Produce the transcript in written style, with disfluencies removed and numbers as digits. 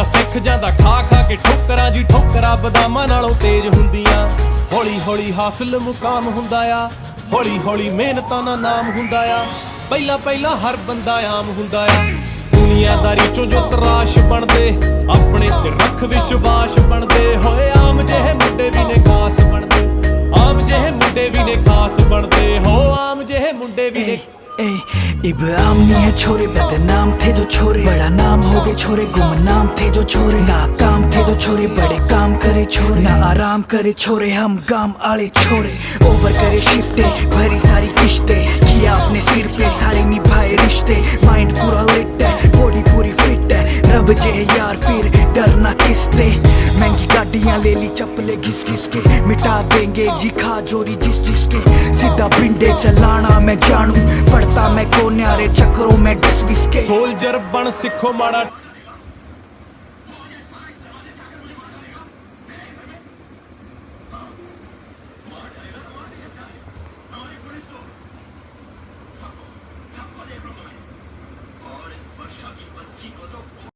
ਤਾਂ ਸਿੱਖ ਜਾਂਦਾ ਖਾ ਖਾ ਕੇ ਠੋਕਰਾਂ ਜੀ, ਠੋਕਰਾਂ ਬਦਾਮਾਂ ਨਾਲੋਂ ਤੇਜ਼ ਹੁੰਦੀਆਂ। ਹੌਲੀ ਹੌਲੀ ਹਾਸਲ ਮੁਕਾਮ ਹੁੰਦਾ ਆ, ਹੌਲੀ ਹੌਲੀ ਮਿਹਨਤਾਂ ਦਾ ਨਾਮ ਹੁੰਦਾ ਆ। ਪਹਿਲਾਂ ਪਹਿਲਾਂ ਹਰ ਬੰਦਾ ਆਮ ਹੁੰਦਾ ਆ, ਦੁਨੀਆਦਾਰੀ ਚੋਂ ਜੋ ਤਰਾਸ਼ ਬਣਦੇ, ਆਪਣੇ ਤੇ ਰੱਖ ਵਿਸ਼ਵਾਸ ਬਣਦੇ ਹੋਏ। ਆਮ ਜਿਹੇ ਮੁੰਡੇ ਵੀ ਨੇ ਖਾਸ ਬਣਦੇ, ਆਮ ਜਿਹੇ ਮੁੰਡੇ ਵੀ ਨੇ ਖਾਸ ਬਣਦੇ ਹੋ, ਆਮ ਜਿਹੇ ਮੁੰਡੇ ਵੀ ਨੇ। इब्राम नहीं है छोरे, बदनाम थे जो छोरे, बड़ा नाम हो गए छोरे, गुमनाम थे जो छोरे, नाकाम थे जो छोरे, बड़े काम करे छोरे, ना आराम करे छोरे, हम गाम आले छोरे। ओवर करे शिफ्टे, भरी सारी किश्ते, किया अपने सिर पे सारे निभाए रिश्ते। माइंड पूरा लिट है, बॉडी पूरी फिट है, रब जे यार फिर डरना किसते। महंगी गाड़ियां ले ली चप्पले घिस घिस के, मिटा देंगे जी खा जोरी जिस जिसके। सीधा बिंडे चलाना मैं जानू, पड़ता मैं को न्यारे चक्करों में डिस विस के। सोल्जर बन सिखो माड़ा